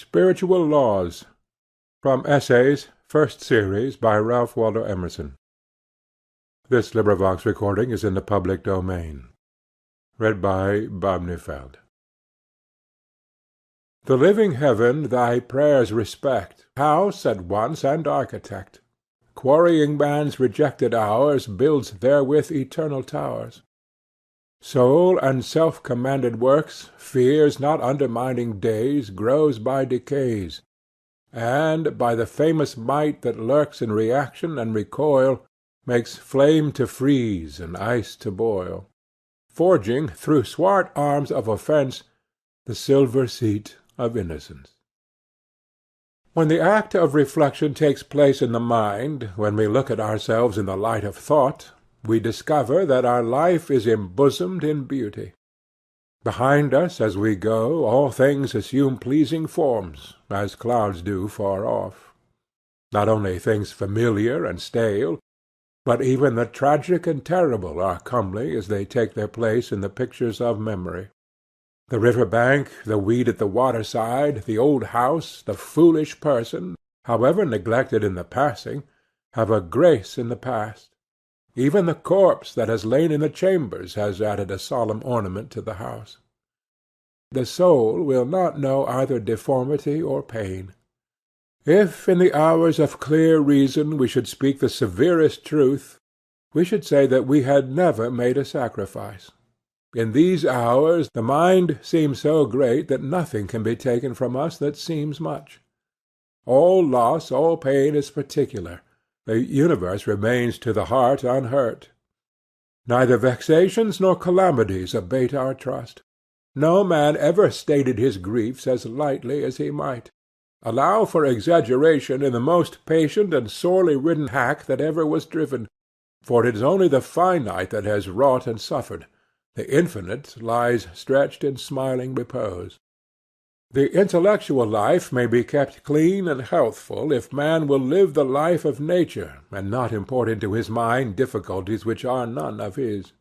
Spiritual Laws. From Essays, First Series, by Ralph Waldo Emerson. This recording is in the public domain. Read by Bob Neufeld. The living heaven thy prayers respect, house at once and architect. Quarrying man's rejected hours, builds therewith eternal towers. Soul and self-commanded works, fears not undermining days, grows by decays, and, by the famous might that lurks in reaction and recoil, makes flame to freeze and ice to boil, forging through swart arms of offence the silver seat of innocence. When the act of reflection takes place in the mind, when we look at ourselves in the light of thought, we discover that our life is embosomed in beauty. Behind us as we go, all things assume pleasing forms, as clouds do far off. Not only things familiar and stale, but even the tragic and terrible are comely as they take their place in the pictures of memory. The river-bank, the weed at the water-side, the old house, the foolish person, however neglected in the passing, have a grace in the past. Even the corpse that has lain in the chambers has added a solemn ornament to the house. The soul will not know either deformity or pain. If in the hours of clear reason we should speak the severest truth, we should say that we had never made a sacrifice. In these hours the mind seems so great that nothing can be taken from us that seems much. All loss, all pain is particular. The universe remains to the heart unhurt. Neither vexations nor calamities abate our trust. No man ever stated his griefs as lightly as he might. Allow for exaggeration in the most patient and sorely ridden hack that ever was driven, for it is only the finite that has wrought and suffered. The infinite lies stretched in smiling repose. The intellectual life may be kept clean and healthful if man will live the life of nature and not import into his mind difficulties which are none of his.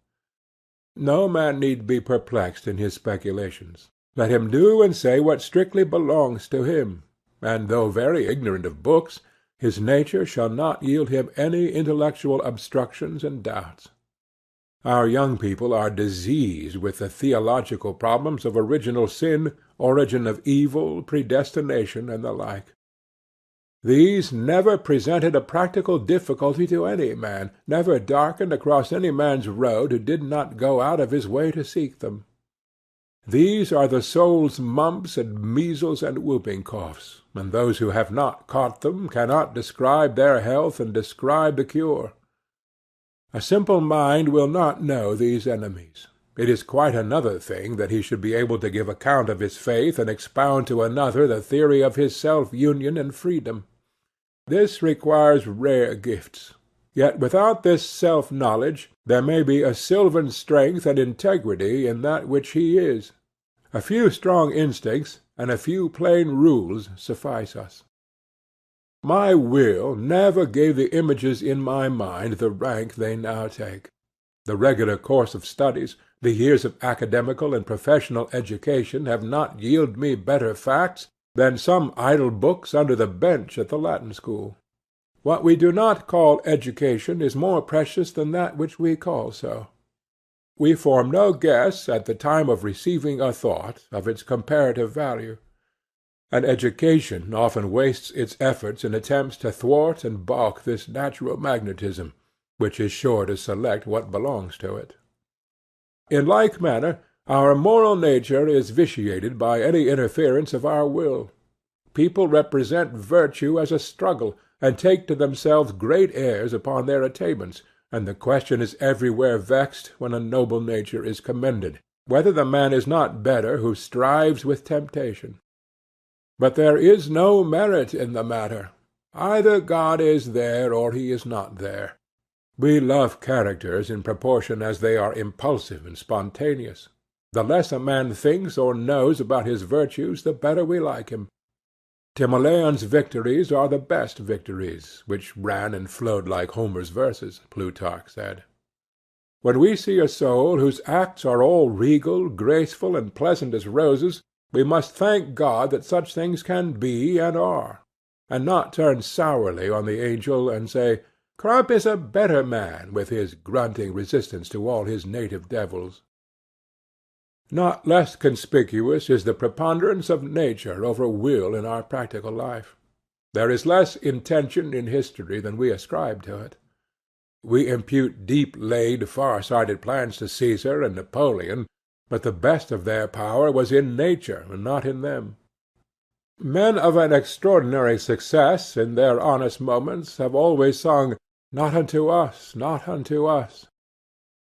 No man need be perplexed in his speculations. Let him do and say what strictly belongs to him, and though very ignorant of books, his nature shall not yield him any intellectual obstructions and doubts. Our young people are diseased with the theological problems of original sin, origin of evil, predestination, and the like. These never presented a practical difficulty to any man, never darkened across any man's road who did not go out of his way to seek them. These are the soul's mumps and measles and whooping coughs, and those who have not caught them cannot describe their health and describe the cure. A simple mind will not know these enemies. It is quite another thing that he should be able to give account of his faith and expound to another the theory of his self-union and freedom. This requires rare gifts. Yet without this self-knowledge there may be a sylvan strength and integrity in that which he is. A few strong instincts and a few plain rules suffice us. My will never gave the images in my mind the rank they now take. The regular course of studies, the years of academical and professional education have not yielded me better facts than some idle books under the bench at the Latin school. What we do not call education is more precious than that which we call so. We form no guess at the time of receiving a thought of its comparative value. And education often wastes its efforts in attempts to thwart and balk this natural magnetism, which is sure to select what belongs to it. In like manner, our moral nature is vitiated by any interference of our will. People represent virtue as a struggle, and take to themselves great airs upon their attainments, and the question is everywhere vexed when a noble nature is commended, whether the man is not better who strives with temptation. But there is no merit in the matter. Either God is there or he is not there. We love characters in proportion as they are impulsive and spontaneous. The less a man thinks or knows about his virtues, the better we like him. Timoleon's victories are the best victories, which ran and flowed like Homer's verses, Plutarch said. When we see a soul whose acts are all regal, graceful, and pleasant as roses, We must thank God that such things can be and are, and not turn sourly on the angel and say, "Crump is a better man with his grunting resistance to all his native devils." Not less conspicuous is the preponderance of nature over will in our practical life. There is less intention in history than we ascribe to it. We impute deep-laid, far-sighted plans to Caesar and Napoleon, but the best of their power was in nature and not in them. Men of an extraordinary success in their honest moments have always sung, "Not unto us, not unto us."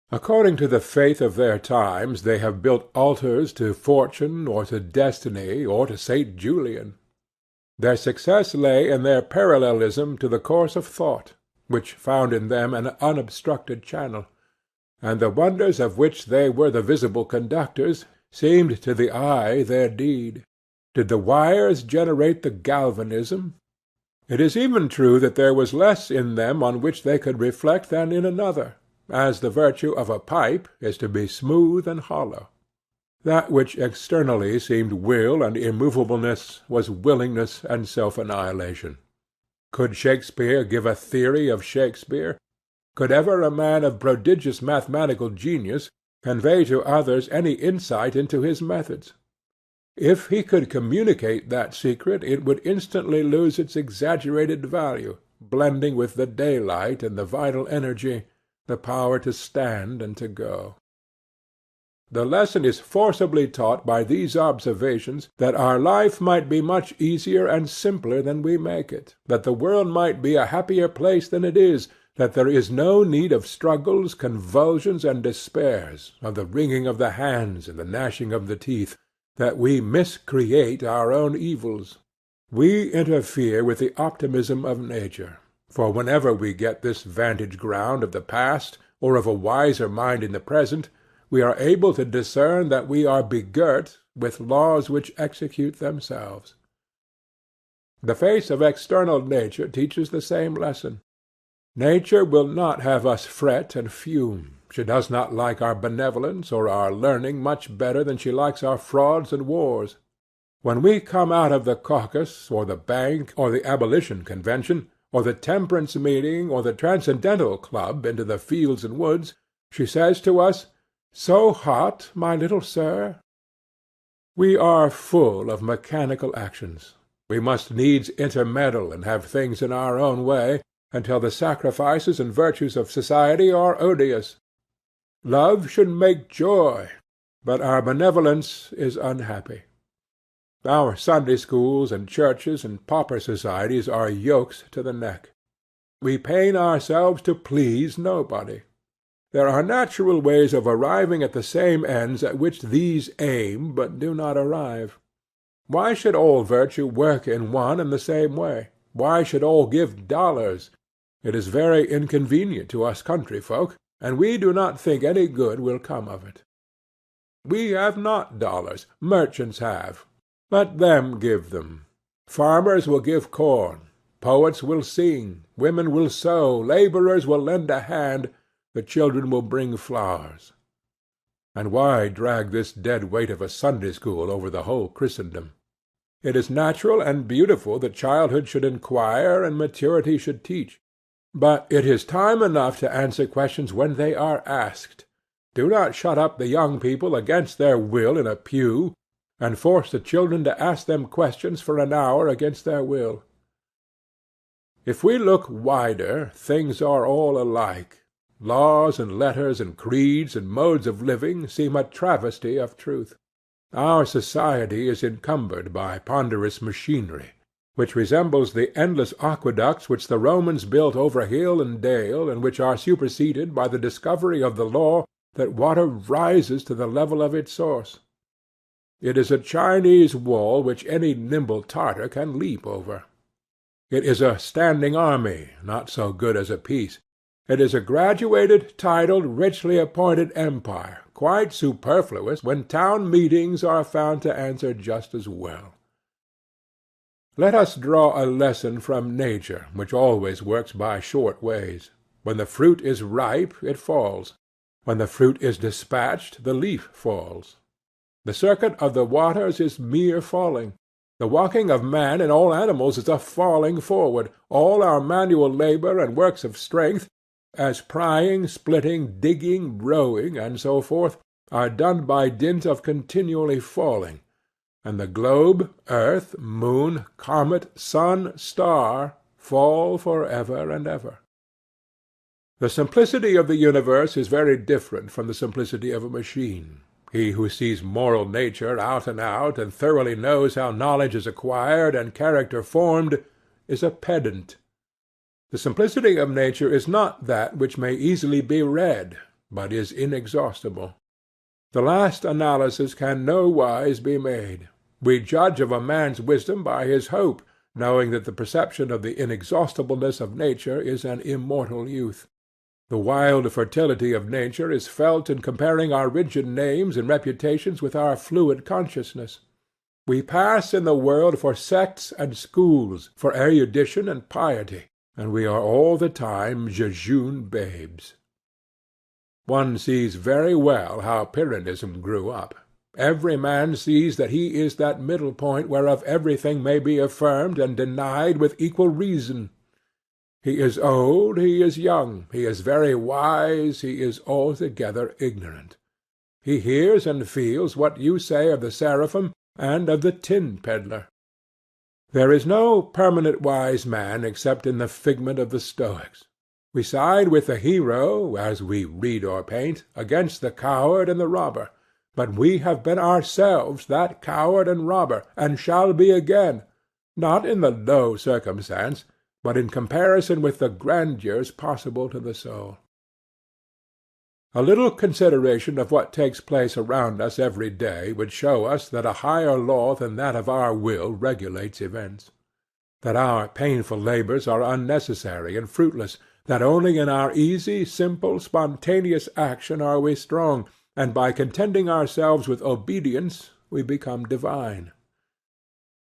According to the faith of their times, they have built altars to Fortune, or to Destiny, or to St. Julian. Their success lay in their parallelism to the course of thought, which found in them an unobstructed channel, and the wonders of which they were the visible conductors seemed to the eye their deed. Did the wires generate the galvanism? It is even true that there was less in them on which they could reflect than in another, as the virtue of a pipe is to be smooth and hollow. That which externally seemed will and immovableness was willingness and self-annihilation. Could Shakespeare give a theory of Shakespeare? Could ever a man of prodigious mathematical genius convey to others any insight into his methods? If he could communicate that secret, it would instantly lose its exaggerated value, blending with the daylight and the vital energy, the power to stand and to go. The lesson is forcibly taught by these observations, that our life might be much easier and simpler than we make it, that the world might be a happier place than it is, that there is no need of struggles, convulsions, and despairs, of the wringing of the hands and the gnashing of the teeth, that we miscreate our own evils. We interfere with the optimism of nature, for whenever we get this vantage ground of the past, or of a wiser mind in the present, we are able to discern that we are begirt with laws which execute themselves. The face of external nature teaches the same lesson. Nature will not have us fret and fume. She does not like our benevolence or our learning much better than she likes our frauds and wars. When we come out of the caucus, or the bank, or the abolition convention, or the temperance meeting, or the transcendental club into the fields and woods, she says to us, "So hot, my little sir?" We are full of mechanical actions. We must needs intermeddle and have things in our own way, until the sacrifices and virtues of society are odious. Love should make joy, but our benevolence is unhappy. Our Sunday schools and churches and pauper societies are yokes to the neck. We pain ourselves to please nobody. There are natural ways of arriving at the same ends at which these aim, but do not arrive. Why should all virtue work in one and the same way? Why should all give dollars? It is very inconvenient to us country folk, and we do not think any good will come of it. We have not dollars. Merchants have. Let them give them. Farmers will give corn. Poets will sing. Women will sew. Laborers will lend a hand. The children will bring flowers. And why drag this dead weight of a Sunday school over the whole Christendom? It is natural and beautiful that childhood should inquire and maturity should teach. But it is time enough to answer questions when they are asked. Do not shut up the young people against their will in a pew, and force the children to ask them questions for an hour against their will. If we look wider, things are all alike. Laws and letters and creeds and modes of living seem a travesty of truth. Our society is encumbered by ponderous machinery, which resembles the endless aqueducts which the Romans built over hill and dale, and which are superseded by the discovery of the law that water rises to the level of its source. It is a Chinese wall which any nimble Tartar can leap over. It is a standing army, not so good as a peace. It is a graduated, titled, richly appointed empire, quite superfluous when town meetings are found to answer just as well. Let us draw a lesson from nature, which always works by short ways. When the fruit is ripe, it falls. When the fruit is dispatched, the leaf falls. The circuit of the waters is mere falling. The walking of man and all animals is a falling forward. All our manual labour and works of strength, as prying, splitting, digging, rowing, and so forth, are done by dint of continually falling, and the globe, earth, moon, comet, sun, star, fall for ever and ever. The simplicity of the universe is very different from the simplicity of a machine. He who sees moral nature out and out, and thoroughly knows how knowledge is acquired and character formed, is a pedant. The simplicity of nature is not that which may easily be read, but is inexhaustible. The last analysis can nowise be made. We judge of a man's wisdom by his hope, knowing that the perception of the inexhaustibleness of nature is an immortal youth. The wild fertility of nature is felt in comparing our rigid names and reputations with our fluid consciousness. We pass in the world for sects and schools, for erudition and piety, and we are all the time jejune babes. One sees very well how Pyrrhonism grew up. Every man sees that he is that middle point whereof everything may be affirmed and denied with equal reason. He is old, he is young, he is very wise, he is altogether ignorant. He hears and feels what you say of the seraphim and of the tin pedlar. There is no permanent wise man except in the figment of the Stoics. We side with the hero, as we read or paint, against the coward and the robber. But we have been ourselves that coward and robber, and shall be again, not in the low circumstance, but in comparison with the grandeurs possible to the soul. A little consideration of what takes place around us every day would show us that a higher law than that of our will regulates events; that our painful labours are unnecessary and fruitless; that only in our easy, simple, spontaneous action are we strong, and by contenting ourselves with obedience we become divine.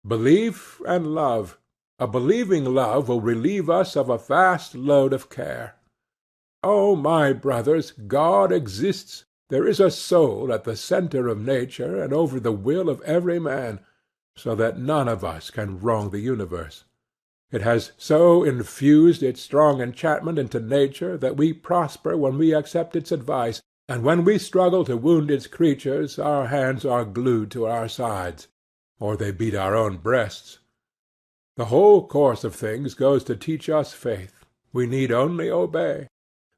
Belief and love. A believing love will relieve us of a vast load of care. Oh, my brothers, God exists. There is a soul at the centre of nature and over the will of every man, so that none of us can wrong the universe. It has so infused its strong enchantment into nature that we prosper when we accept its advice, and when we struggle to wound its creatures our hands are glued to our sides, or they beat our own breasts. The whole course of things goes to teach us faith. We need only obey.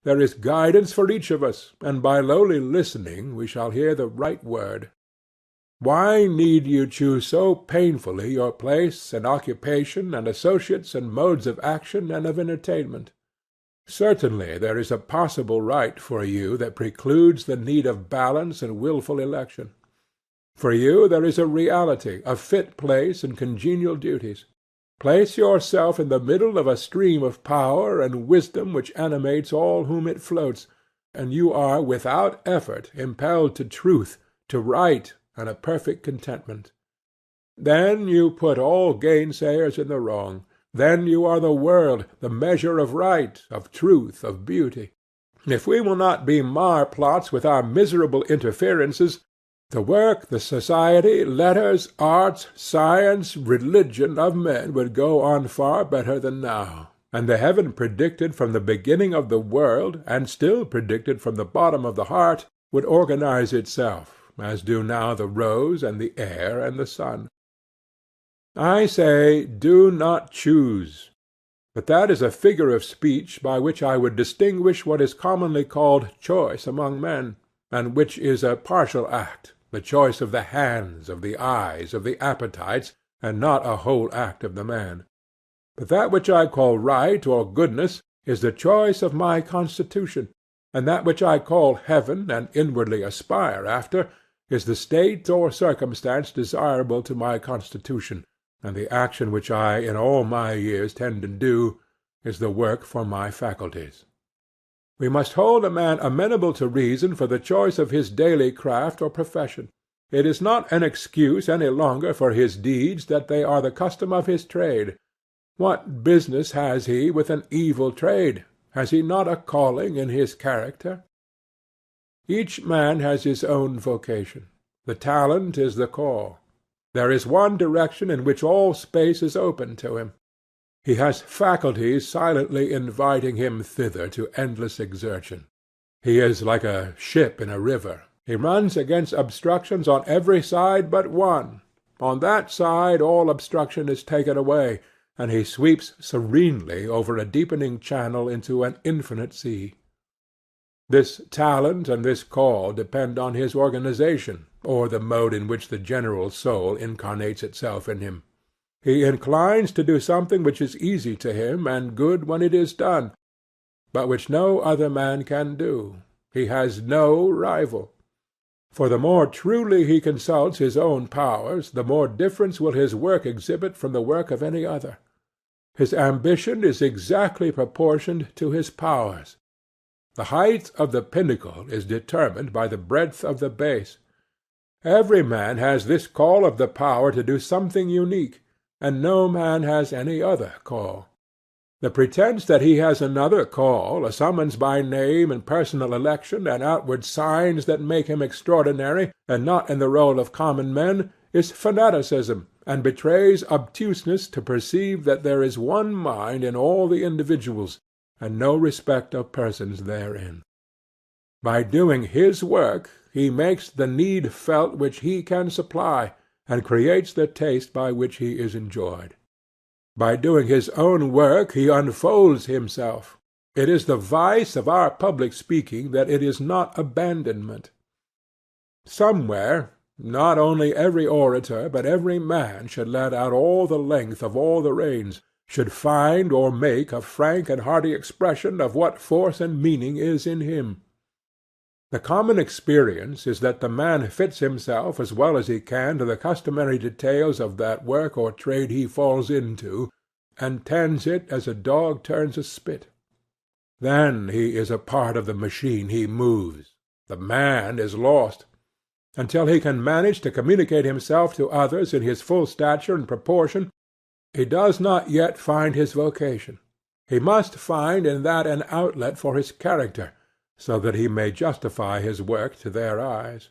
There is guidance for each of us, and by lowly listening we shall hear the right word. Why need you choose so painfully your place and occupation and associates and modes of action and of entertainment? Certainly there is a possible right for you that precludes the need of balance and wilful election. For you there is a reality, a fit place and congenial duties. Place yourself in the middle of a stream of power and wisdom which animates all whom it floats, and you are without effort impelled to truth, to right, and a perfect contentment. Then you put all gainsayers in the wrong. Then you are the world, the measure of right, of truth, of beauty. If we will not be marplots with our miserable interferences, the work, the society, letters, arts, science, religion of men would go on far better than now, and the heaven predicted from the beginning of the world, and still predicted from the bottom of the heart, would organize itself, as do now the rose and the air and the sun. I say, do not choose. But that is a figure of speech by which I would distinguish what is commonly called choice among men, and which is a partial act, the choice of the hands, of the eyes, of the appetites, and not a whole act of the man. But that which I call right or goodness is the choice of my constitution, and that which I call heaven and inwardly aspire after is the state or circumstance desirable to my constitution, and the action which I in all my years tend to do is the work for my faculties. We must hold a man amenable to reason for the choice of his daily craft or profession. It is not an excuse any longer for his deeds that they are the custom of his trade. What business has he with an evil trade? Has he not a calling in his character? Each man has his own vocation. The talent is the call. There is one direction in which all space is open to him. He has faculties silently inviting him thither to endless exertion. He is like a ship in a river. He runs against obstructions on every side but one. On that side all obstruction is taken away, and he sweeps serenely over a deepening channel into an infinite sea. This talent and this call depend on his organization, or the mode in which the general soul incarnates itself in him. He inclines to do something which is easy to him and good when it is done, but which no other man can do. He has no rival. For the more truly he consults his own powers, the more difference will his work exhibit from the work of any other. His ambition is exactly proportioned to his powers. The height of the pinnacle is determined by the breadth of the base. Every man has this call of the power to do something unique, and no man has any other call. The pretence that he has another call, a summons by name and personal election, and outward signs that make him extraordinary, and not in the roll of common men, is fanaticism, and betrays obtuseness to perceive that there is one mind in all the individuals, and no respect of persons therein. By doing his work he makes the need felt which he can supply, and creates the taste by which he is enjoyed. By doing his own work he unfolds himself. It is the vice of our public speaking that it is not abandonment. Somewhere, not only every orator, but every man should let out all the length of all the reins, should find or make a frank and hearty expression of what force and meaning is in him. The common experience is that the man fits himself as well as he can to the customary details of that work or trade he falls into, and tends it as a dog turns a spit. Then he is a part of the machine he moves. The man is lost. Until he can manage to communicate himself to others in his full stature and proportion, he does not yet find his vocation. He must find in that an outlet for his character, so that he may justify his work to their eyes.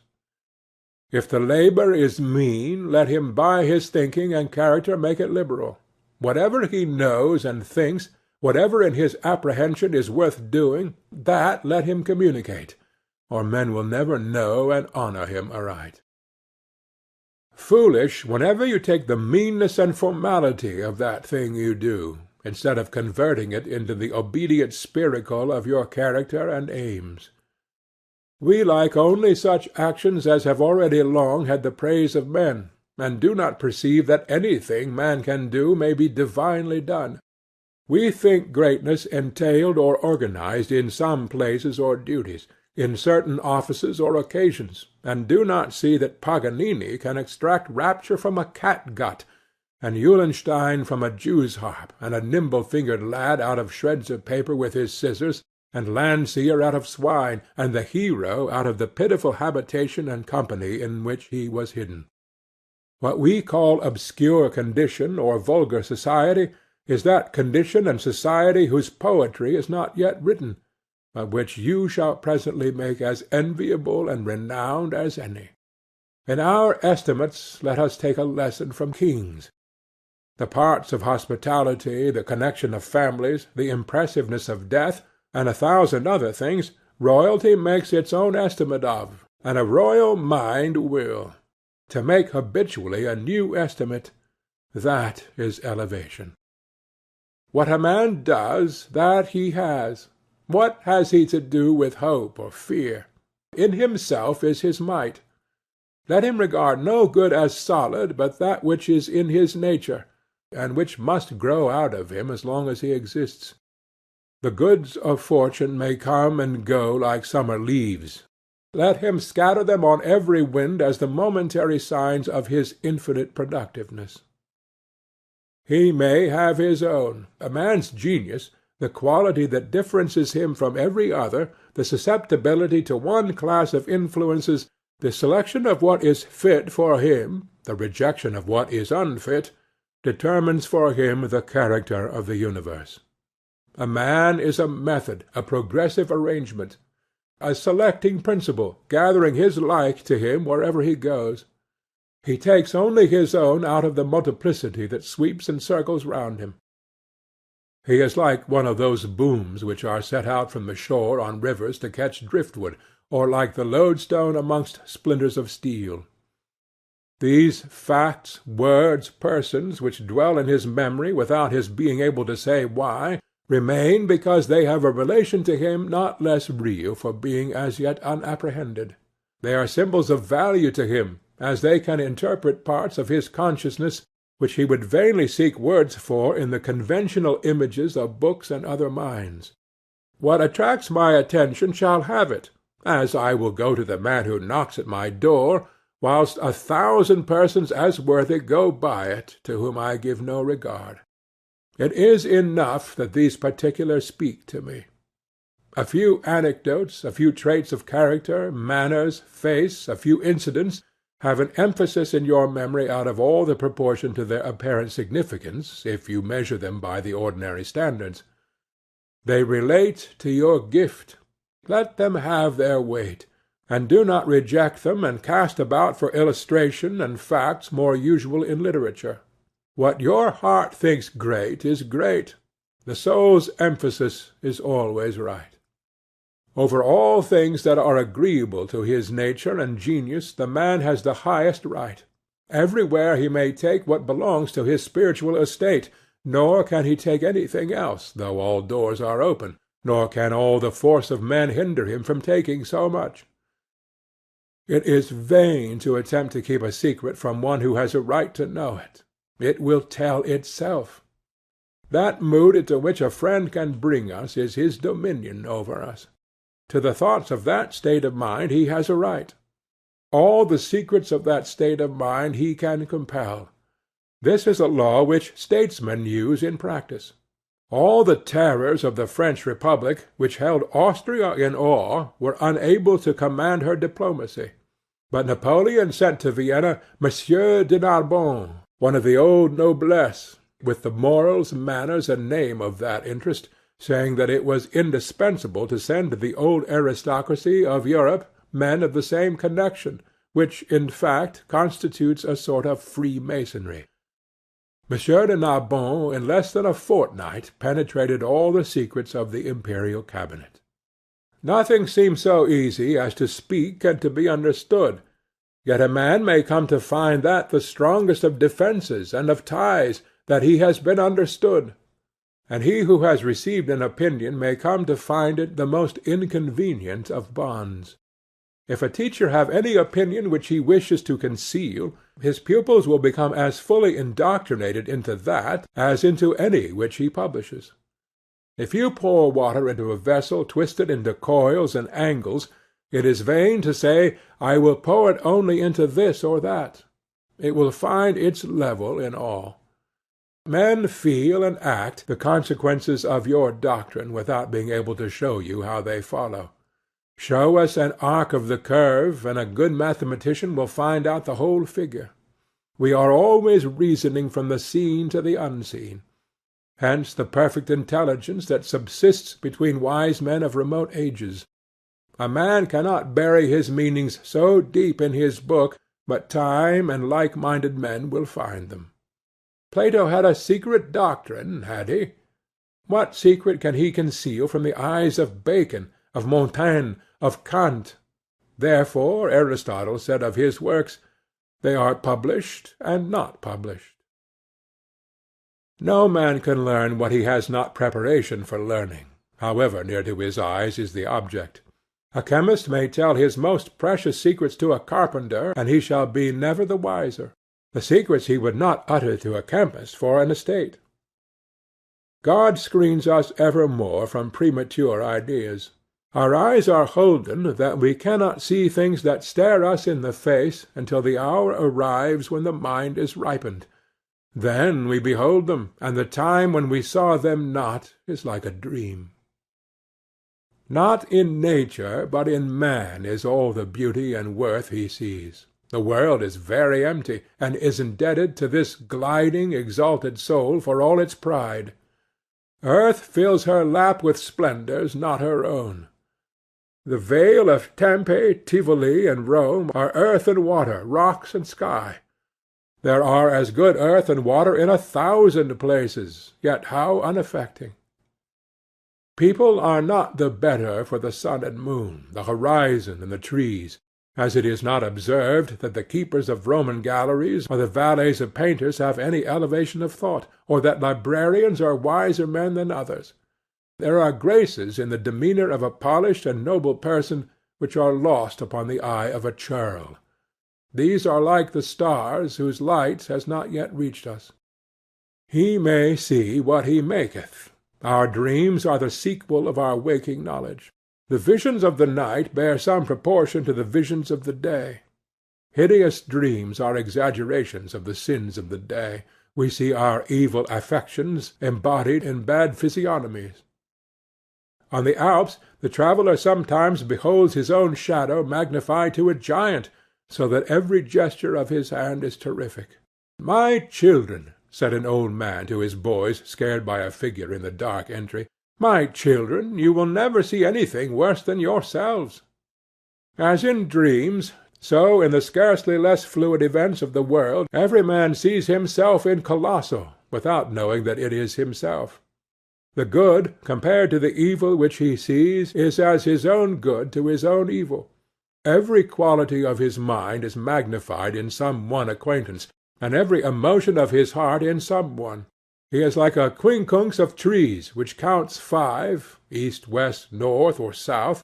If the labor is mean, let him by his thinking and character make it liberal. Whatever he knows and thinks, whatever in his apprehension is worth doing, that let him communicate, or men will never know and honor him aright. Foolish whenever you take the meanness and formality of that thing you do, instead of converting it into the obedient spiracle of your character and aims. We like only such actions as have already long had the praise of men, and do not perceive that anything man can do may be divinely done. We think greatness entailed or organized in some places or duties, in certain offices or occasions, and do not see that Paganini can extract rapture from a catgut, and Eulenstein from a Jew's harp, and a nimble-fingered lad out of shreds of paper with his scissors, and Landseer out of swine, and the hero out of the pitiful habitation and company in which he was hidden. What we call obscure condition or vulgar society is that condition and society whose poetry is not yet written, but which you shall presently make as enviable and renowned as any. In our estimates let us take a lesson from kings. The parts of hospitality, the connection of families, the impressiveness of death, and 1,000 other things, royalty makes its own estimate of, and a royal mind will. To make habitually a new estimate, that is elevation. What a man does, that he has. What has he to do with hope or fear? In himself is his might. Let him regard no good as solid but that which is in his nature, and which must grow out of him as long as he exists. The goods of fortune may come and go like summer leaves. Let him scatter them on every wind as the momentary signs of his infinite productiveness. He may have his own. A man's genius, the quality that differences him from every other, the susceptibility to one class of influences, the selection of what is fit for him, the rejection of what is unfit, determines for him the character of the universe. A man is a method, a progressive arrangement. a selecting principle, gathering his like to him wherever he goes. He takes only his own out of the multiplicity that sweeps and circles round him. He is like one of those booms which are set out from the shore on rivers to catch driftwood, or like the lodestone amongst splinters of steel. These facts, words, persons, which dwell in his memory without his being able to say why, remain because they have a relation to him not less real for being as yet unapprehended. They are symbols of value to him, as they can interpret parts of his consciousness which he would vainly seek words for in the conventional images of books and other minds. What attracts my attention shall have it, as I will go to the man who knocks at my door, whilst 1,000 persons as worthy go by it, to whom I give no regard. It is enough that these particulars speak to me. A few anecdotes, a few traits of character, manners, face, a few incidents, have an emphasis in your memory out of all the proportion to their apparent significance, if you measure them by the ordinary standards. They relate to your gift. Let them have their weight, and do not reject them and cast about for illustration and facts more usual in literature. What your heart thinks great is great. The soul's emphasis is always right. Over all things that are agreeable to his nature and genius the man has the highest right. Everywhere he may take what belongs to his spiritual estate, nor can he take anything else, though all doors are open, nor can all the force of men hinder him from taking so much. It is vain to attempt to keep a secret from one who has a right to know it. It will tell itself. That mood into which a friend can bring us is his dominion over us. To the thoughts of that state of mind he has a right. All the secrets of that state of mind he can compel. This is a law which statesmen use in practice. All the terrors of the French Republic, which held Austria in awe, were unable to command her diplomacy. But Napoleon sent to Vienna Monsieur de Narbonne, one of the old noblesse, with the morals, manners, and name of that interest, saying that it was indispensable to send to the old aristocracy of Europe men of the same connection, which, in fact, constitutes a sort of Freemasonry. Monsieur de Narbonne in less than a fortnight penetrated all the secrets of the imperial cabinet. Nothing seems so easy as to speak and to be understood, yet a man may come to find that the strongest of defences and of ties, that he has been understood. And he who has received an opinion may come to find it the most inconvenient of bonds. If a teacher have any opinion which he wishes to conceal, his pupils will become as fully indoctrinated into that as into any which he publishes. If you pour water into a vessel twisted into coils and angles, it is vain to say, I will pour it only into this or that. It will find its level in all. Men feel and act the consequences of your doctrine without being able to show you how they follow. Show us an arc of the curve, and a good mathematician will find out the whole figure. We are always reasoning from the seen to the unseen. Hence the perfect intelligence that subsists between wise men of remote ages. A man cannot bury his meanings so deep in his book, but time and like-minded men will find them. Plato had a secret doctrine, had he? What secret can he conceal from the eyes of Bacon, of Montaigne, of Kant? Therefore Aristotle said of his works, they are published and not published. No man can learn what he has not preparation for learning, however near to his eyes is the object. A chemist may tell his most precious secrets to a carpenter, and he shall be never the wiser. The secrets he would not utter to a chemist for an estate. God screens us evermore from premature ideas. Our eyes are holden that we cannot see things that stare us in the face until the hour arrives when the mind is ripened. Then we behold them, and the time when we saw them not is like a dream. Not in nature, but in man is all the beauty and worth he sees. The world is very empty, and is indebted to this gliding, exalted soul for all its pride. Earth fills her lap with splendours not her own. The vale of Tempe, Tivoli, and Rome are earth and water, rocks and sky. There are as good earth and water in 1,000 places, yet how unaffecting! People are not the better for the sun and moon, the horizon and the trees, as it is not observed that the keepers of Roman galleries or the valets of painters have any elevation of thought, or that librarians are wiser men than others. There are graces in the demeanour of a polished and noble person which are lost upon the eye of a churl. These are like the stars whose light has not yet reached us. He may see what he maketh. Our dreams are the sequel of our waking knowledge. The visions of the night bear some proportion to the visions of the day. Hideous dreams are exaggerations of the sins of the day. We see our evil affections embodied in bad physiognomies. On the Alps the traveller sometimes beholds his own shadow magnified to a giant, so that every gesture of his hand is terrific. "My children," said an old man to his boys scared by a figure in the dark entry, "my children, you will never see anything worse than yourselves." As in dreams, so in the scarcely less fluid events of the world every man sees himself in colosso, without knowing that it is himself. The good, compared to the evil which he sees, is as his own good to his own evil. Every quality of his mind is magnified in some one acquaintance, and every emotion of his heart in some one. He is like a quincunx of trees, which counts 5, east, west, north, or south,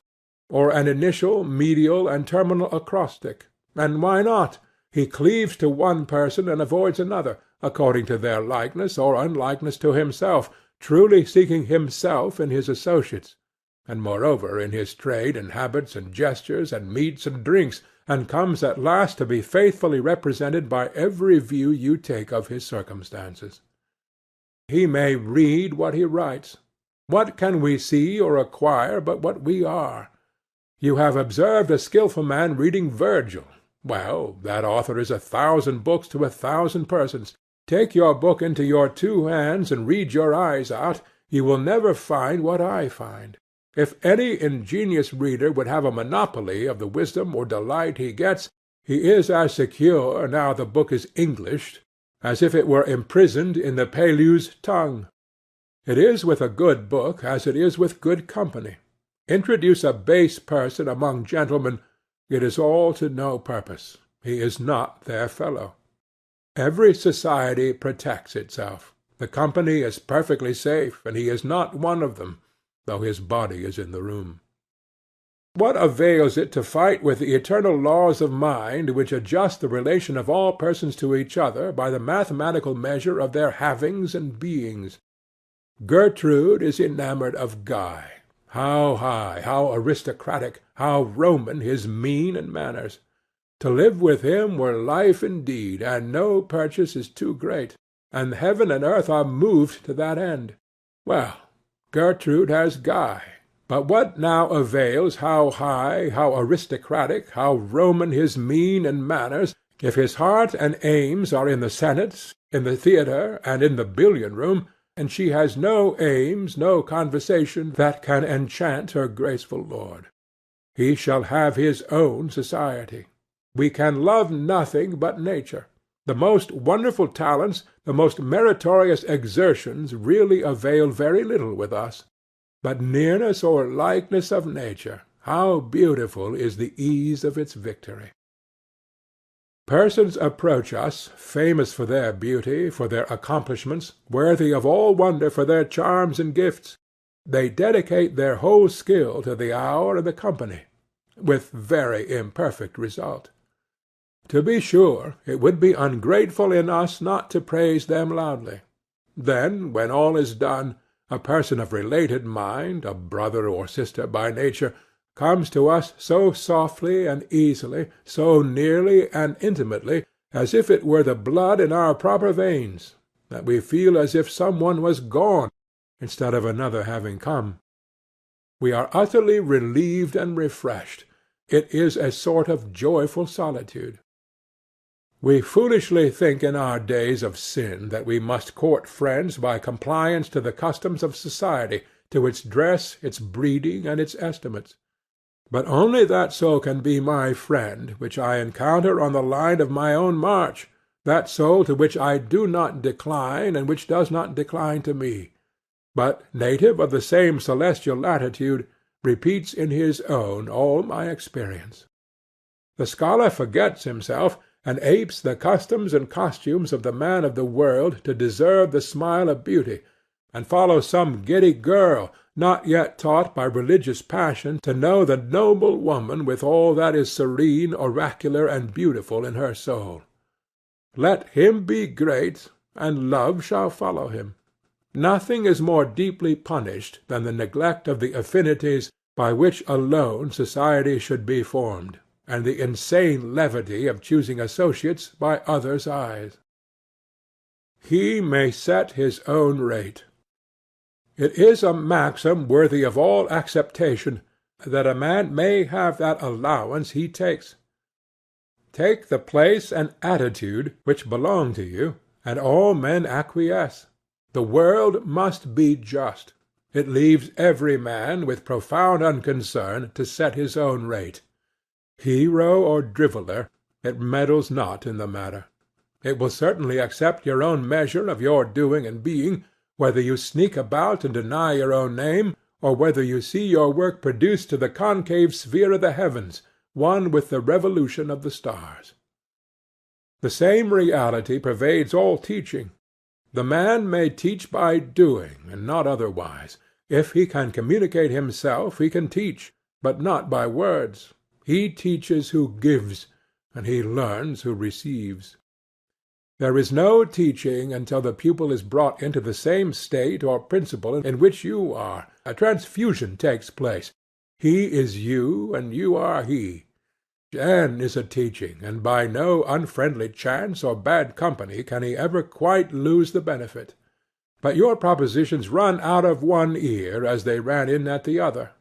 or an initial, medial, and terminal acrostic. And why not? He cleaves to one person and avoids another, according to their likeness or unlikeness to himself, truly seeking himself in his associates, and moreover in his trade and habits and gestures and meats and drinks, and comes at last to be faithfully represented by every view you take of his circumstances. He may read what he writes. What can we see or acquire but what we are? You have observed a skilful man reading Virgil. Well, that author is 1,000 books to 1,000 persons. Take your book into your 2 hands and read your eyes out, you will never find what I find. If any ingenious reader would have a monopoly of the wisdom or delight he gets, he is as secure, now the book is Englished, as if it were imprisoned in the Pelleas tongue. It is with a good book as it is with good company. Introduce a base person among gentlemen, it is all to no purpose. He is not their fellow. Every society protects itself. The company is perfectly safe, and he is not one of them, though his body is in the room. What avails it to fight with the eternal laws of mind which adjust the relation of all persons to each other by the mathematical measure of their havings and beings? Gertrude is enamoured of Guy. How high, how aristocratic, how Roman his mien and manners! To live with him were life indeed, and no purchase is too great, and heaven and earth are moved to that end. Well, Gertrude has Guy, but what now avails how high, how aristocratic, how Roman his mien and manners, if his heart and aims are in the Senate, in the theatre, and in the billiard-room, and she has no aims, no conversation, that can enchant her graceful lord? He shall have his own society. We can love nothing but nature. The most wonderful talents, the most meritorious exertions really avail very little with us. But nearness or likeness of nature, how beautiful is the ease of its victory! Persons approach us, famous for their beauty, for their accomplishments, worthy of all wonder for their charms and gifts. They dedicate their whole skill to the hour and the company, with very imperfect result. To be sure, it would be ungrateful in us not to praise them loudly. Then, when all is done, a person of related mind, a brother or sister by nature, comes to us so softly and easily, so nearly and intimately, as if it were the blood in our proper veins, that we feel as if some one was gone, instead of another having come. We are utterly relieved and refreshed. It is a sort of joyful solitude. We foolishly think in our days of sin that we must court friends by compliance to the customs of society, to its dress, its breeding, and its estimates. But only that soul can be my friend which I encounter on the line of my own march, that soul to which I do not decline, and which does not decline to me, but, native of the same celestial latitude, repeats in his own all my experience. The scholar forgets himself, and apes the customs and costumes of the man of the world to deserve the smile of beauty, and follows some giddy girl, not yet taught by religious passion to know the noble woman with all that is serene, oracular, and beautiful in her soul. Let him be great, and love shall follow him. Nothing is more deeply punished than the neglect of the affinities by which alone society should be formed, and the insane levity of choosing associates by others' eyes. He may set his own rate. It is a maxim worthy of all acceptation that a man may have that allowance he takes. Take the place and attitude which belong to you, and all men acquiesce. The world must be just. It leaves every man, with profound unconcern, to set his own rate. Hero or driveller, it meddles not in the matter. It will certainly accept your own measure of your doing and being, whether you sneak about and deny your own name, or whether you see your work produced to the concave sphere of the heavens, one with the revolution of the stars. The same reality pervades all teaching. The man may teach by doing, and not otherwise. If he can communicate himself, he can teach, but not by words. He teaches who gives, and he learns who receives. There is no teaching until the pupil is brought into the same state or principle in which you are. A transfusion takes place. He is you, and you are he. Then is a teaching, and by no unfriendly chance or bad company can he ever quite lose the benefit. But your propositions run out of one ear as they ran in at the other.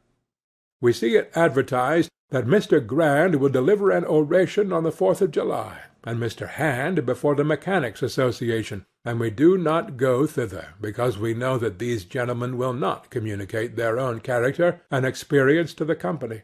We see it advertised that Mr. Grand will deliver an oration on the 4th of July, and Mr. Hand before the Mechanics' Association, and we do not go thither, because we know that these gentlemen will not communicate their own character and experience to the company.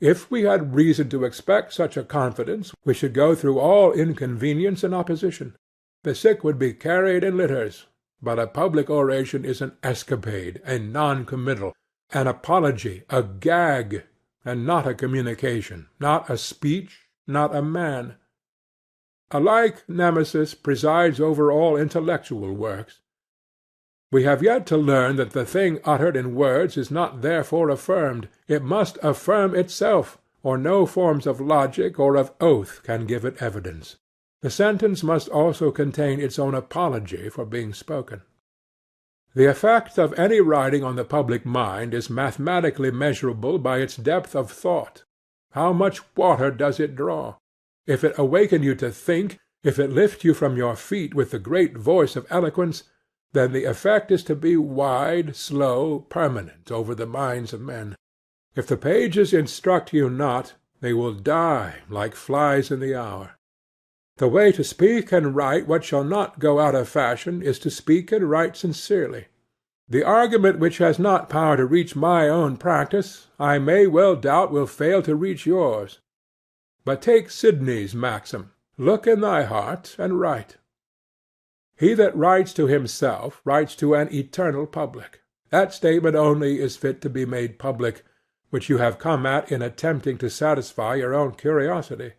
If we had reason to expect such a confidence, we should go through all inconvenience and opposition. The sick would be carried in litters, but a public oration is an escapade, a non-committal, an apology, a gag, and not a communication, not a speech, not a man. A like Nemesis presides over all intellectual works. We have yet to learn that the thing uttered in words is not therefore affirmed. It must affirm itself, or no forms of logic or of oath can give it evidence. The sentence must also contain its own apology for being spoken. The effect of any writing on the public mind is mathematically measurable by its depth of thought. How much water does it draw? If it awaken you to think, if it lift you from your feet with the great voice of eloquence, then the effect is to be wide, slow, permanent over the minds of men. If the pages instruct you not, they will die like flies in the hour. The way to speak and write what shall not go out of fashion is to speak and write sincerely. The argument which has not power to reach my own practice, I may well doubt will fail to reach yours. But take Sidney's maxim, look in thy heart and write. He that writes to himself writes to an eternal public. That statement only is fit to be made public, which you have come at in attempting to satisfy your own curiosity.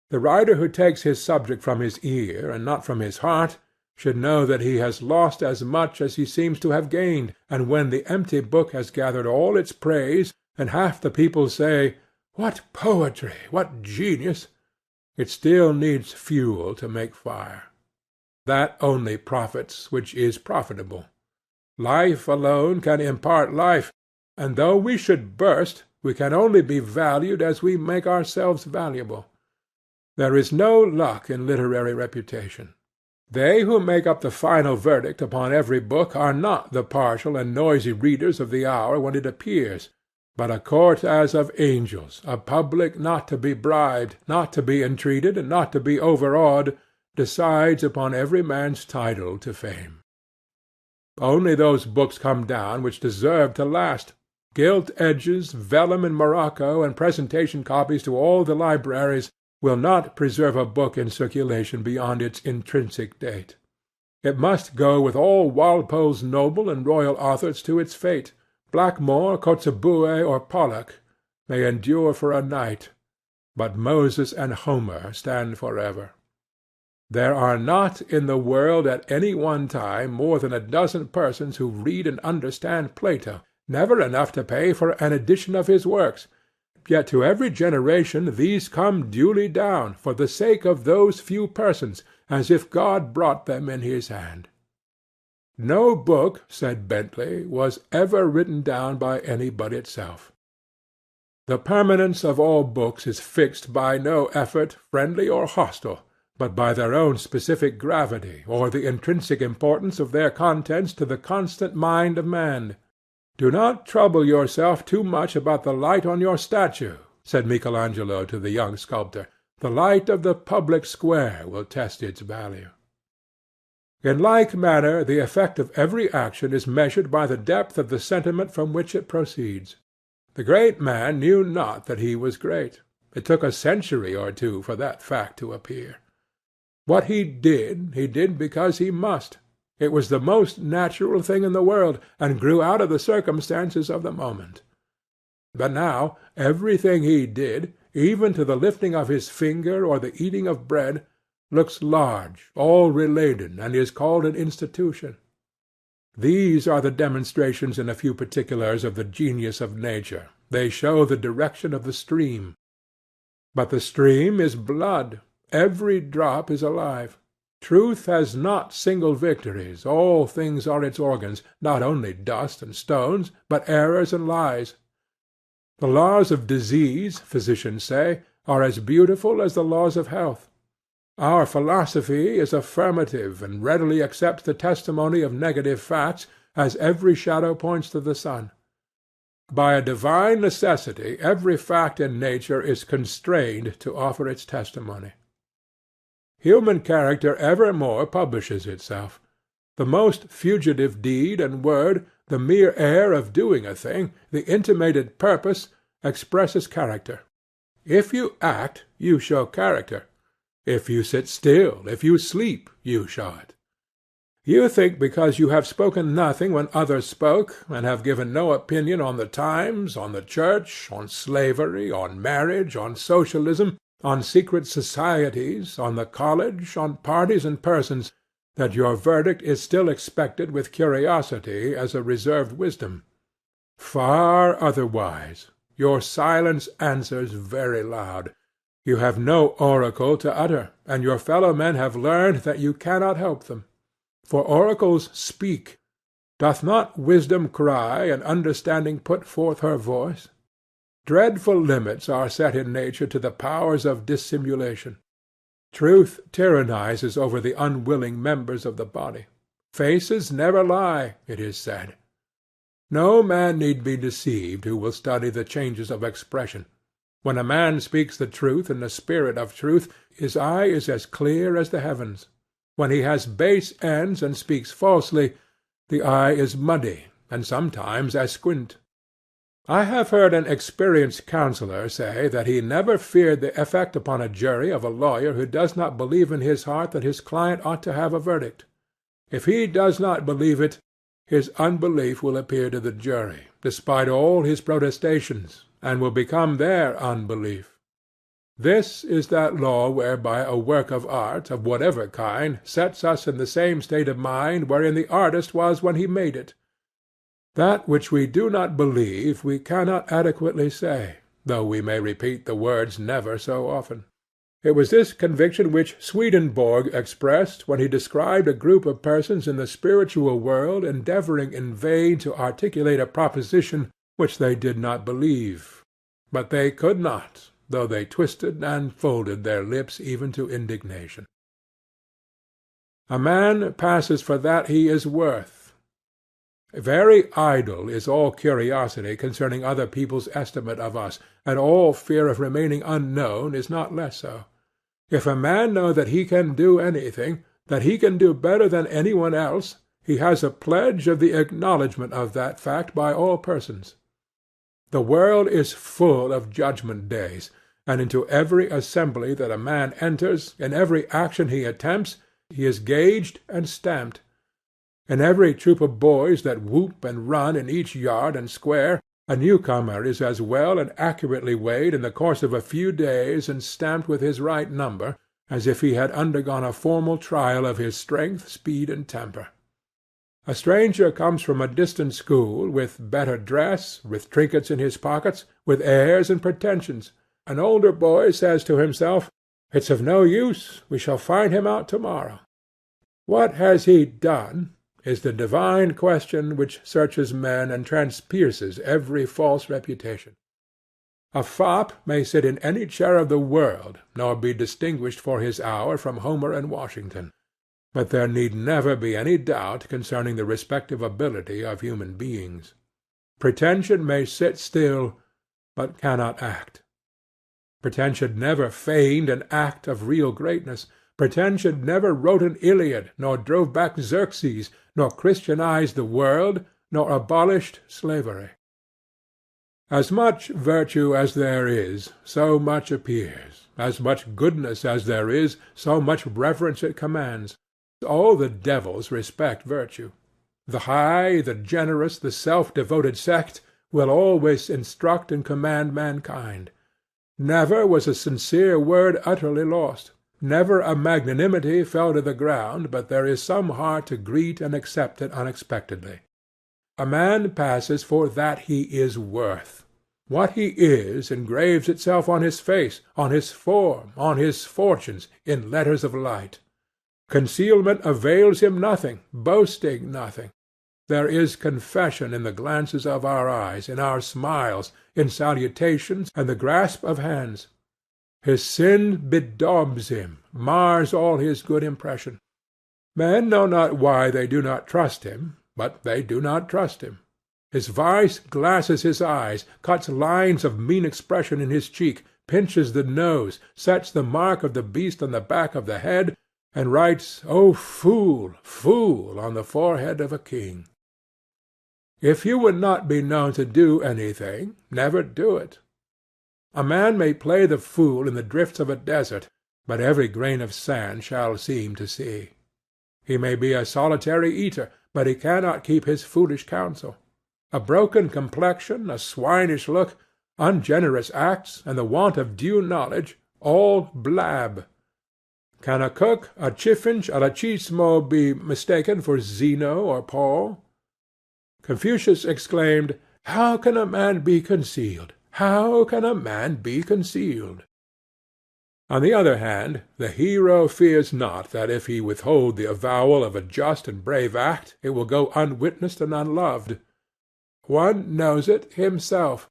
The writer who takes his subject from his ear, and not from his heart, should know that he has lost as much as he seems to have gained, and when the empty book has gathered all its praise, and half the people say, "What poetry! What genius!" it still needs fuel to make fire. That only profits which is profitable. Life alone can impart life, and though we should burst, we can only be valued as we make ourselves valuable. There is no luck in literary reputation. They who make up the final verdict upon every book are not the partial and noisy readers of the hour when it appears, but a court as of angels, a public not to be bribed, not to be entreated, and not to be overawed, decides upon every man's title to fame. Only those books come down which deserve to last, Gilt edges, vellum and morocco, and presentation copies to all the libraries will not preserve a book in circulation beyond its intrinsic date. It must go with all Walpole's noble and royal authors to its fate. Blackmore, Kotzebue, or Pollock may endure for a night, but Moses and Homer stand forever. There are not in the world at any one time more than a dozen persons who read and understand Plato, never enough to pay for an edition of his works, yet to every generation these come duly down, for the sake of those few persons, as if God brought them in his hand. No book, said Bentley, was ever written down by any but itself. The permanence of all books is fixed by no effort, friendly or hostile, but by their own specific gravity, or the intrinsic importance of their contents to the constant mind of man. Do not trouble yourself too much about the light on your statue, said Michelangelo to the young sculptor. The light of the public square will test its value. In like manner the effect of every action is measured by the depth of the sentiment from which it proceeds. The great man knew not that he was great. It took a century or two for that fact to appear. What he did because he must. It was the most natural thing in the world, and grew out of the circumstances of the moment. But now everything he did, even to the lifting of his finger or the eating of bread, looks large, all related, and is called an institution. These are the demonstrations in a few particulars of the genius of nature. They show the direction of the stream. But the stream is blood. Every drop is alive. Truth has not single victories. All things are its organs, not only dust and stones, but errors and lies. The laws of disease, physicians say, are as beautiful as the laws of health. Our philosophy is affirmative, and readily accepts the testimony of negative facts, as every shadow points to the sun. By a divine necessity every fact in nature is constrained to offer its testimony. Human character evermore publishes itself. The most fugitive deed and word, the mere air of doing a thing, the intimated purpose, expresses character. If you act, you show character. If you sit still, if you sleep, you show it. You think because you have spoken nothing when others spoke, and have given no opinion on the times, on the church, on slavery, on marriage, on socialism, on secret societies, on the college, on parties and persons, that your verdict is still expected with curiosity as a reserved wisdom. Far otherwise. Your silence answers very loud. You have no oracle to utter, and your fellow-men have learned that you cannot help them. For oracles speak. Doth not wisdom cry, and understanding put forth her voice? Dreadful limits are set in nature to the powers of dissimulation. Truth tyrannizes over the unwilling members of the body. Faces never lie, it is said. No man need be deceived who will study the changes of expression. When a man speaks the truth in the spirit of truth, his eye is as clear as the heavens. When he has base ends and speaks falsely, the eye is muddy, and sometimes asquint. I have heard an experienced counsellor say that he never feared the effect upon a jury of a lawyer who does not believe in his heart that his client ought to have a verdict. If he does not believe it, his unbelief will appear to the jury, despite all his protestations, and will become their unbelief. This is that law whereby a work of art, of whatever kind, sets us in the same state of mind wherein the artist was when he made it. That which we do not believe we cannot adequately say, though we may repeat the words never so often. It was this conviction which Swedenborg expressed when he described a group of persons in the spiritual world endeavoring in vain to articulate a proposition which they did not believe. But they could not, though they twisted and folded their lips even to indignation. A man passes for that he is worth. Very idle is all curiosity concerning other people's estimate of us, and all fear of remaining unknown is not less so. If a man know that he can do anything, that he can do better than any one else, he has a pledge of the acknowledgment of that fact by all persons. The world is full of judgment days, and into every assembly that a man enters, in every action he attempts, he is gauged and stamped. In every troop of boys that whoop and run in each yard and square, a newcomer is as well and accurately weighed in the course of a few days and stamped with his right number, as if he had undergone a formal trial of his strength, speed, and temper. A stranger comes from a distant school, with better dress, with trinkets in his pockets, with airs and pretensions. An older boy says to himself, "It's of no use, we shall find him out to-morrow." What has he done is the divine question which searches men and transpierces every false reputation. A fop may sit in any chair of the world, nor be distinguished for his hour from Homer and Washington. But there need never be any doubt concerning the respective ability of human beings. Pretension may sit still, but cannot act. Pretension never feigned an act of real greatness. Pretension never wrote an Iliad, nor drove back Xerxes, nor Christianized the world, nor abolished slavery. As much virtue as there is, so much appears; as much goodness as there is, so much reverence it commands. All the devils respect virtue. The high, the generous, the self-devoted sect will always instruct and command mankind. Never was a sincere word utterly lost. Never a magnanimity fell to the ground, but there is some heart to greet and accept it unexpectedly. A man passes for that he is worth. What he is engraves itself on his face, on his form, on his fortunes, in letters of light. Concealment avails him nothing, boasting nothing. There is confession in the glances of our eyes, in our smiles, in salutations, and the grasp of hands. His sin bedaubs him, mars all his good impression. Men know not why they do not trust him, but they do not trust him. His vice glasses his eyes, cuts lines of mean expression in his cheek, pinches the nose, sets the mark of the beast on the back of the head, and writes, "O fool, fool," on the forehead of a king. If you would not be known to do anything, never do it. A man may play the fool in the drifts of a desert, but every grain of sand shall seem to see. He may be a solitary eater, but he cannot keep his foolish counsel. A broken complexion, a swinish look, ungenerous acts, and the want of due knowledge, all blab. Can a cook, a chiffinch, a lachismo be mistaken for Zeno or Paul? Confucius exclaimed, "How can a man be concealed? How can a man be concealed?" On the other hand, the hero fears not that if he withhold the avowal of a just and brave act, it will go unwitnessed and unloved. One knows it himself,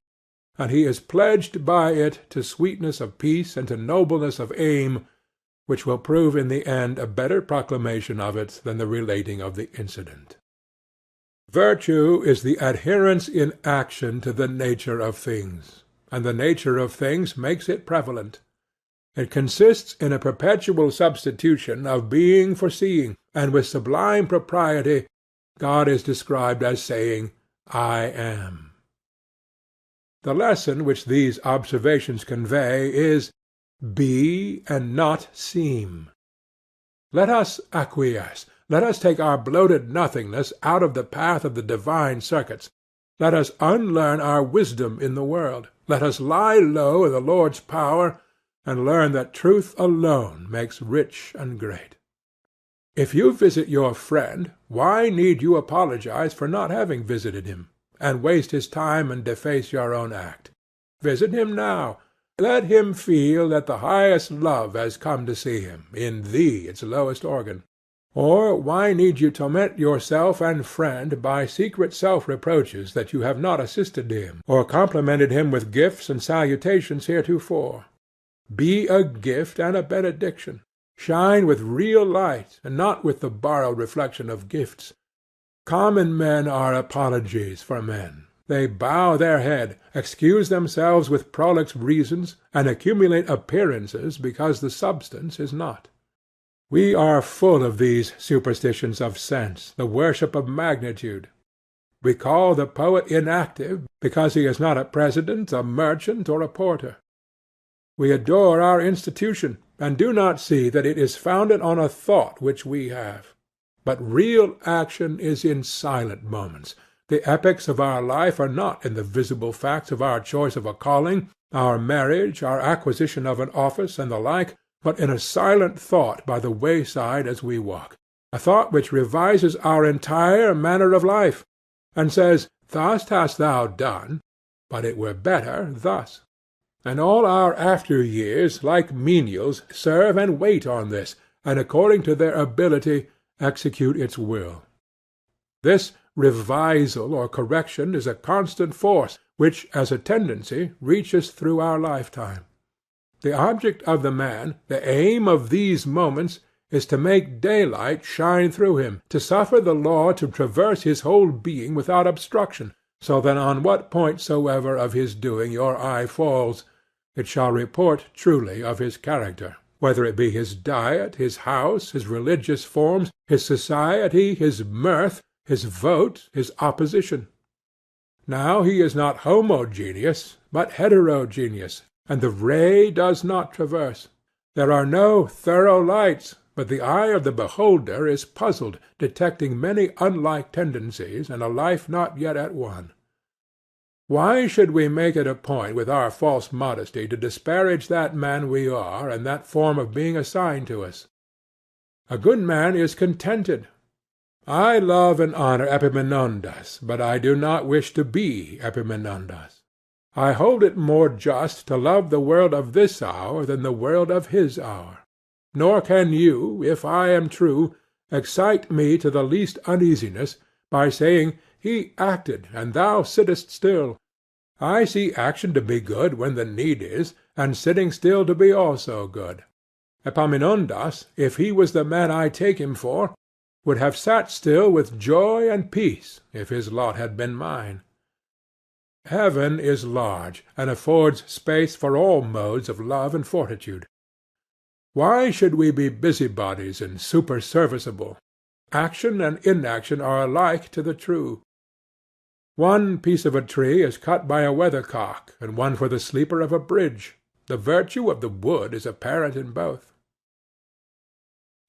and he is pledged by it to sweetness of peace and to nobleness of aim, which will prove in the end a better proclamation of it than the relating of the incident. Virtue is the adherence in action to the nature of things, and the nature of things makes it prevalent. It consists in a perpetual substitution of being for seeing, and with sublime propriety God is described as saying, "I am." The lesson which these observations convey is, be and not seem. Let us acquiesce. Let us take our bloated nothingness out of the path of the divine circuits. Let us unlearn our wisdom in the world. Let us lie low in the Lord's power, and learn that truth alone makes rich and great. If you visit your friend, why need you apologize for not having visited him, and waste his time and deface your own act? Visit him now. Let him feel that the highest love has come to see him, in thee its lowest organ. Or why need you torment yourself and friend by secret self-reproaches that you have not assisted him, or complimented him with gifts and salutations heretofore? Be a gift and a benediction. Shine with real light, and not with the borrowed reflection of gifts. Common men are apologies for men. They bow their head, excuse themselves with prolix reasons, and accumulate appearances because the substance is not. We are full of these superstitions of sense, the worship of magnitude. We call the poet inactive because he is not a president, a merchant, or a porter. We adore our institution, and do not see that it is founded on a thought which we have. But real action is in silent moments. The epochs of our life are not in the visible facts of our choice of a calling, our marriage, our acquisition of an office, and the like, but in a silent thought by the wayside as we walk, a thought which revises our entire manner of life, and says, Thus hast thou done, but it were better thus. And all our after years, like menials, serve and wait on this, and according to their ability execute its will. This revisal or correction is a constant force, which, as a tendency, reaches through our lifetime. The object of the man, the aim of these moments, is to make daylight shine through him, to suffer the law to traverse his whole being without obstruction, so that on what point soever of his doing your eye falls, it shall report truly of his character, whether it be his diet, his house, his religious forms, his society, his mirth, his vote, his opposition. Now he is not homogeneous, but heterogeneous, and the ray does not traverse. There are no thorough lights, but the eye of the beholder is puzzled, detecting many unlike tendencies, and a life not yet at one. Why should we make it a point with our false modesty to disparage that man we are, and that form of being assigned to us? A good man is contented. I love and honor Epaminondas, but I do not wish to be Epaminondas. I hold it more just to love the world of this hour than the world of his hour. Nor can you, if I am true, excite me to the least uneasiness by saying, He acted, and thou sittest still. I see action to be good when the need is, and sitting still to be also good. Epaminondas, if he was the man I take him for, would have sat still with joy and peace if his lot had been mine. Heaven is large, and affords space for all modes of love and fortitude. Why should we be busybodies and superserviceable? Action and inaction are alike to the true. One piece of a tree is cut by a weathercock, and one for the sleeper of a bridge. The virtue of the wood is apparent in both.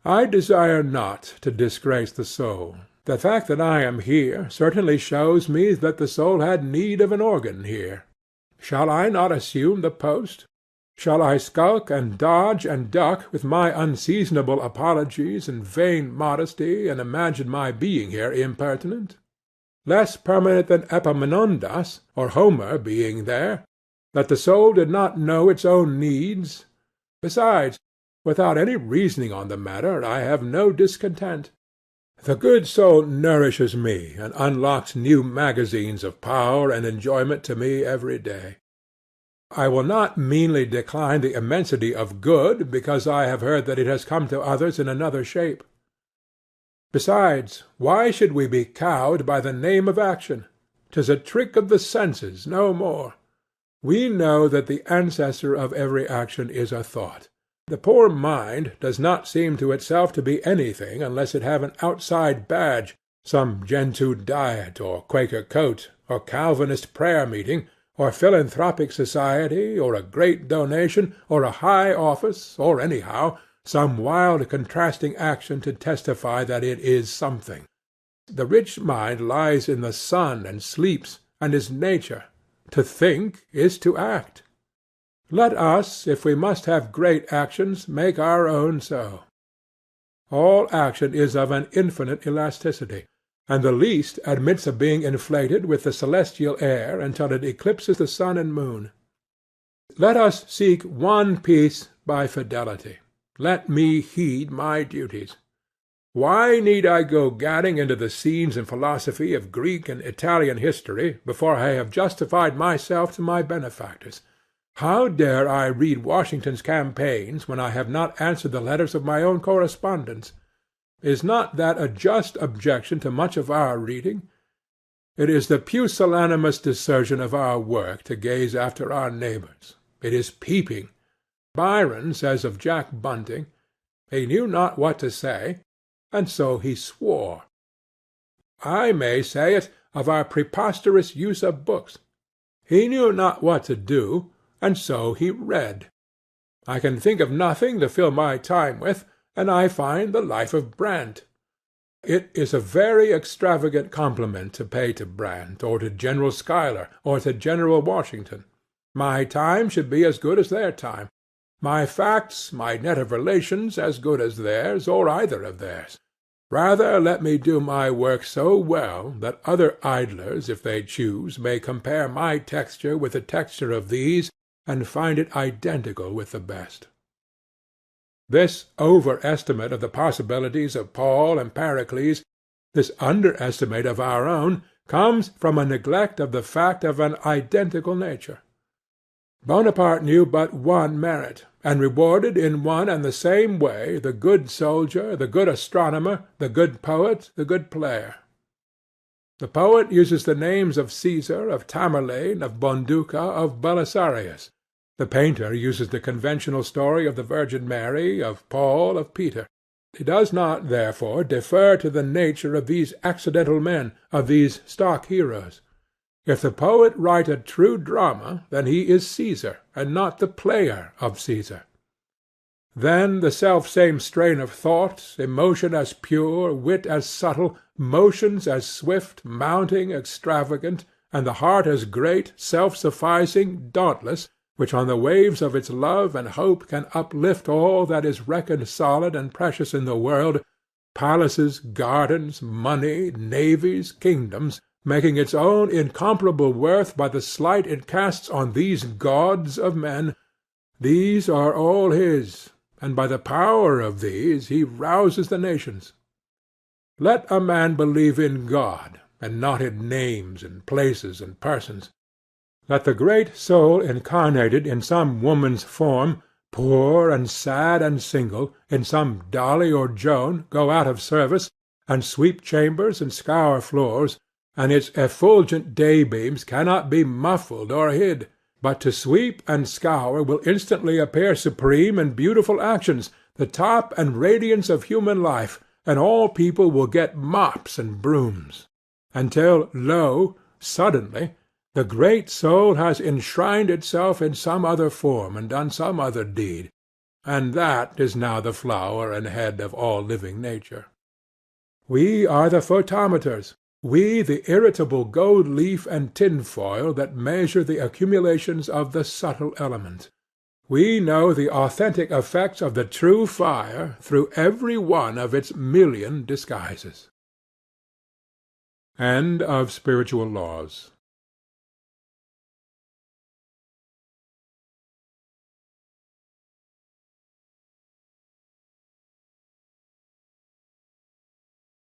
I desire not to disgrace the soul. The fact that I am here certainly shows me that the soul had need of an organ here. Shall I not assume the post? Shall I skulk and dodge and duck with my unseasonable apologies and vain modesty, and imagine my being here impertinent? Less permanent than Epaminondas or Homer being there, that the soul did not know its own needs? Besides, without any reasoning on the matter, I have no discontent. The good soul nourishes me and unlocks new magazines of power and enjoyment to me every day. I will not meanly decline the immensity of good because I have heard that it has come to others in another shape. Besides, why should we be cowed by the name of action? 'Tis a trick of the senses, no more. We know that the ancestor of every action is a thought. The poor mind does not seem to itself to be anything unless it have an outside badge, some Gentoo diet, or Quaker coat, or Calvinist prayer-meeting, or philanthropic society, or a great donation, or a high office, or anyhow some wild contrasting action to testify that it is something. The rich mind lies in the sun and sleeps, and is nature. To think is to act. Let us, if we must have great actions, make our own so. All action is of an infinite elasticity, and the least admits of being inflated with the celestial air until it eclipses the sun and moon. Let us seek one peace by fidelity. Let me heed my duties. Why need I go gadding into the scenes and philosophy of Greek and Italian history before I have justified myself to my benefactors? How dare I read Washington's campaigns when I have not answered the letters of my own correspondents? Is not that a just objection to much of our reading? It is the pusillanimous desertion of our work to gaze after our neighbors. It is peeping. Byron says of Jack Bunting, "He knew not what to say, and so he swore." I may say it, of our preposterous use of books. He knew not what to do, and so he read. I can think of nothing to fill my time with, and I find the Life of Brant. It is a very extravagant compliment to pay to Brant, or to General Schuyler, or to General Washington. My time should be as good as their time, my facts, my net of relations, as good as theirs, or either of theirs. Rather let me do my work so well that other idlers, if they choose, may compare my texture with the texture of these, and find it identical with the best. This overestimate of the possibilities of Paul and Pericles, this underestimate of our own, comes from a neglect of the fact of an identical nature. Bonaparte knew but one merit, and rewarded in one and the same way the good soldier, the good astronomer, the good poet, the good player. The poet uses the names of Caesar, of Tamerlane, of Bonduca, of Belisarius. The painter uses the conventional story of the Virgin Mary, of Paul, of Peter. He does not, therefore, defer to the nature of these accidental men, of these stock heroes. If the poet write a true drama, then he is Caesar, and not the player of Caesar. Then the selfsame strain of thought, emotion as pure, wit as subtle, motions as swift, mounting, extravagant, and the heart as great, self-sufficing, dauntless, which on the waves of its love and hope can uplift all that is reckoned solid and precious in the world, palaces, gardens, money, navies, kingdoms, making its own incomparable worth by the slight it casts on these gods of men, these are all his, and by the power of these he rouses the nations. Let a man believe in God, and not in names and places and persons. Let the great soul incarnated in some woman's form, poor and sad and single, in some Dolly or Joan, go out of service, and sweep chambers and scour floors, and its effulgent daybeams cannot be muffled or hid, but to sweep and scour will instantly appear supreme and beautiful actions, the top and radiance of human life, and all people will get mops and brooms, until, lo, suddenly, the great soul has enshrined itself in some other form and done some other deed, and that is now the flower and head of all living nature. We are the photometers, we the irritable gold leaf and tinfoil that measure the accumulations of the subtle element. We know the authentic effects of the true fire through every one of its million disguises. End of Spiritual Laws.